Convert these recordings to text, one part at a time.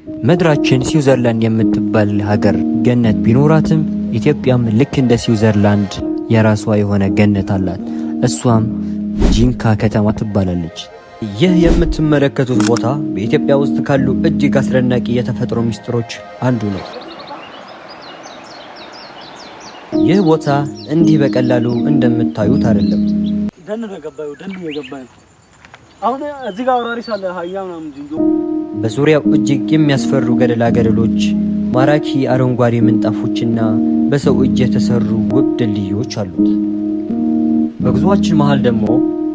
ምድራችን ስዊዘርላንድ የምትባል ሀገር ገነት ቢኖራትም ኢትዮጵያም ልክ እንደ ስዊዘርላንድ የራሷ የሆነ ገነት አላት። እሷም ጂንካ ከተማ ትባላለች። ይህ የምትመለከቱት ቦታ በኢትዮጵያ ውስጥ ካሉ እጅግ አስደናቂ የተፈጥሮ ሚስጥሮች አንዱ ነው። ይህ ቦታ እንዲህ በቀላሉ እንደምታዩት አይደለም። ደን ነው የገባዩ አሁን እዚህ ጋር አውራሪስ አለ ሃያ ምናምን ጂንጆ በዙሪያው እጅግ የሚያስፈሩ ገደላ ገደሎች፣ ማራኪ አረንጓዴ ምንጣፎችና በሰው እጅ የተሰሩ ውብ ድልድዮች አሉት። በጉዟችን መሃል ደግሞ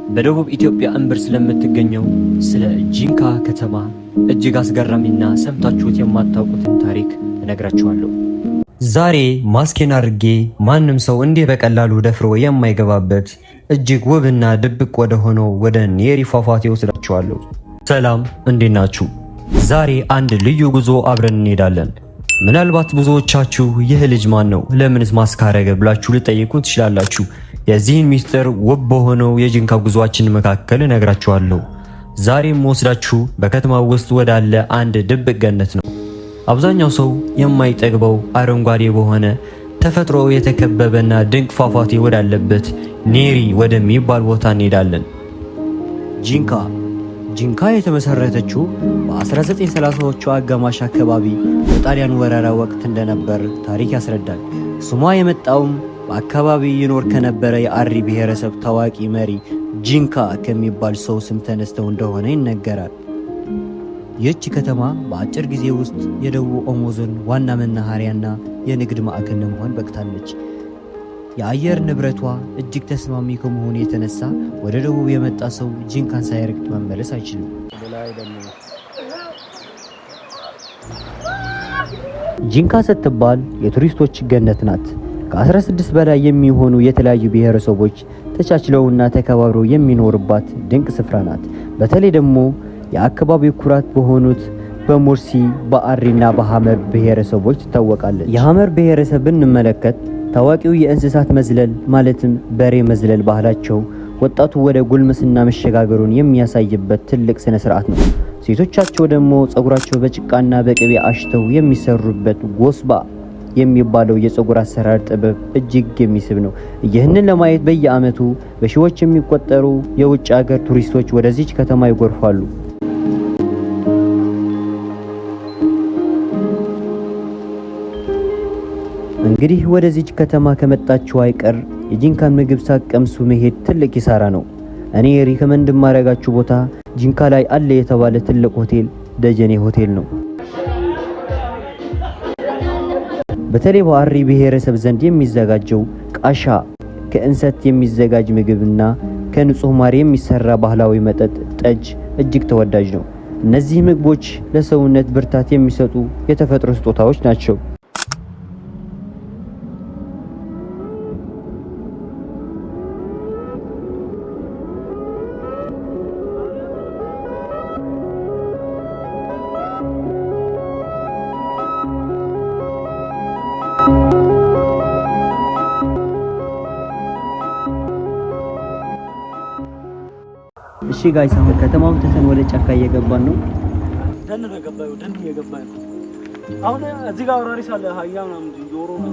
በደቡብ ኢትዮጵያ እምብር ስለምትገኘው ስለ ጂንካ ከተማ እጅግ አስገራሚና ሰምታችሁት የማታውቁትን ታሪክ እነግራችኋለሁ። ዛሬ ማስኬን አድርጌ ማንም ሰው እንዲህ በቀላሉ ደፍሮ የማይገባበት እጅግ ውብና ድብቅ ወደ ሆነው ወደ ኔሪ ፏፏቴ ወስዳችኋለሁ። ሰላም፣ እንዴት ናችሁ? ዛሬ አንድ ልዩ ጉዞ አብረን እንሄዳለን። ምናልባት ብዙዎቻችሁ ይህ ልጅ ማን ነው? ለምንስ ማስክ አረገ ብላችሁ ልጠይቁን ትችላላችሁ። የዚህን ሚስጥር ውብ በሆነው የጂንካ ጉዟችን መካከል እነግራችኋለሁ። ዛሬም ወስዳችሁ በከተማው ውስጥ ወዳለ አንድ ድብቅ ገነት ነው። አብዛኛው ሰው የማይጠግበው አረንጓዴ በሆነ ተፈጥሮ የተከበበና ድንቅ ፏፏቴ ወዳለበት ኔሪ ወደሚባል ቦታ እንሄዳለን። ጂንካ የተመሰረተችው በ1930ዎቹ አጋማሽ አካባቢ በጣሊያን ወረራ ወቅት እንደነበር ታሪክ ያስረዳል። ስሟ የመጣውም በአካባቢ ይኖር ከነበረ የአሪ ብሔረሰብ ታዋቂ መሪ ጂንካ ከሚባል ሰው ስም ተነስተው እንደሆነ ይነገራል። ይህች ከተማ በአጭር ጊዜ ውስጥ የደቡብ ኦሞ ዞን ዋና መናኸሪያና የንግድ ማዕከል ለመሆን በቅታለች። የአየር ንብረቷ እጅግ ተስማሚ ከመሆኑ የተነሳ ወደ ደቡብ የመጣ ሰው ጂንካን ሳይረግጥ መመለስ አይችልም። ጂንካ ስትባል የቱሪስቶች ገነት ናት። ከ16 በላይ የሚሆኑ የተለያዩ ብሔረሰቦች ተቻችለውና ተከባብረው የሚኖርባት ድንቅ ስፍራ ናት። በተለይ ደግሞ የአካባቢው ኩራት በሆኑት በሙርሲ በአሪና በሐመር ብሔረሰቦች ትታወቃለች። የሐመር ብሔረሰብ ብንመለከት ታዋቂው የእንስሳት መዝለል ማለትም በሬ መዝለል ባህላቸው ወጣቱ ወደ ጉልምስና መሸጋገሩን የሚያሳይበት ትልቅ ስነ ስርዓት ነው። ሴቶቻቸው ደግሞ ጸጉራቸው በጭቃና በቅቤ አሽተው የሚሰሩበት ጎስባ የሚባለው የጸጉር አሰራር ጥበብ እጅግ የሚስብ ነው። ይህንን ለማየት በየዓመቱ በሺዎች የሚቆጠሩ የውጭ ሀገር ቱሪስቶች ወደዚች ከተማ ይጎርፋሉ። እንግዲህ ወደዚች ከተማ ከመጣችሁ አይቀር የጂንካን ምግብ ሳትቀምሱ መሄድ ትልቅ ኪሳራ ነው። እኔ ሪከመንድ ማረጋችሁ ቦታ ጂንካ ላይ አለ የተባለ ትልቅ ሆቴል ደጀኔ ሆቴል ነው። በተለይ በአሪ ብሔረሰብ ዘንድ የሚዘጋጀው ቃሻ ከእንሰት የሚዘጋጅ ምግብና ከንጹህ ማር የሚሰራ ባህላዊ መጠጥ ጠጅ እጅግ ተወዳጅ ነው። እነዚህ ምግቦች ለሰውነት ብርታት የሚሰጡ የተፈጥሮ ስጦታዎች ናቸው። እሺ ጋይስ አሁን ከተማውን ተሰን ወደ ጫካ እየገባን ነው። ደን ነው የገባዩ ደን እየገባን ነው። አሁን እዚህ ጋር አውራሪስ አለ ሃያ ምናምን ጆሮ ነው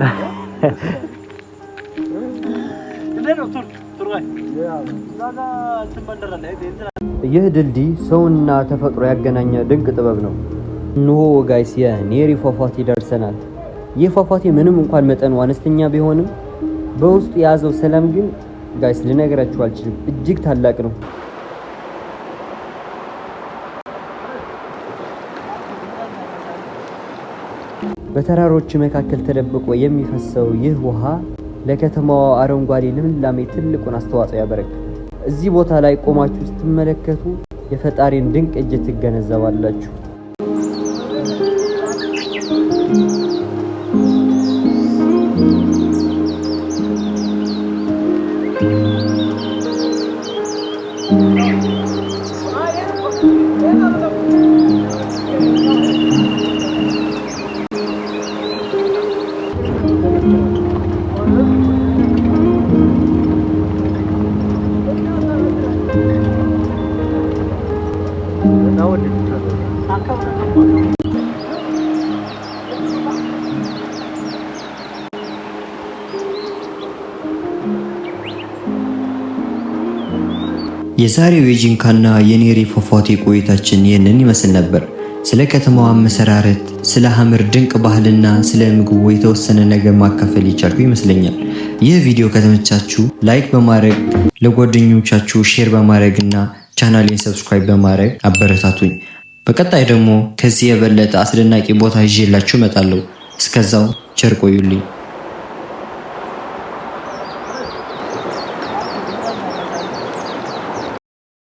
እንደው ቱርጋይ ዛጋ ተመንደራለ ይህ ድልድይ ሰውና ተፈጥሮ ያገናኘ ድንቅ ጥበብ ነው። እንሆ ጋይስ የኔሪ ፏፏቴ ደርሰናል። ይህ ፏፏቴ ምንም እንኳን መጠኑ አነስተኛ ቢሆንም በውስጡ የያዘው ሰላም ግን ጋይስ ልነግራችሁ አልችልም፣ እጅግ ታላቅ ነው። በተራሮች መካከል ተደብቆ የሚፈሰው ይህ ውሃ ለከተማዋ አረንጓዴ ልምላሜ ትልቁን አስተዋጽኦ ያበረክታል። እዚህ ቦታ ላይ ቆማችሁ ስትመለከቱ የፈጣሪን ድንቅ እጅ ትገነዘባላችሁ። የዛሬው የጂንካና የኔሪ ፏፏቴ ቆይታችን ይህንን ይመስል ነበር። ስለ ከተማዋ መሰራረት፣ ስለ ሐመር ድንቅ ባህልና ስለ ምግቡ የተወሰነ ነገር ማካፈል የቻልኩ ይመስለኛል። ይህ ቪዲዮ ከተመቻችሁ ላይክ በማድረግ ለጓደኞቻችሁ ሼር በማድረግና ቻናሌን ሰብስክራይብ በማድረግ አበረታቱኝ። በቀጣይ ደግሞ ከዚህ የበለጠ አስደናቂ ቦታ ይዤላችሁ እመጣለሁ። እስከዛው ቸር ቆዩልኝ።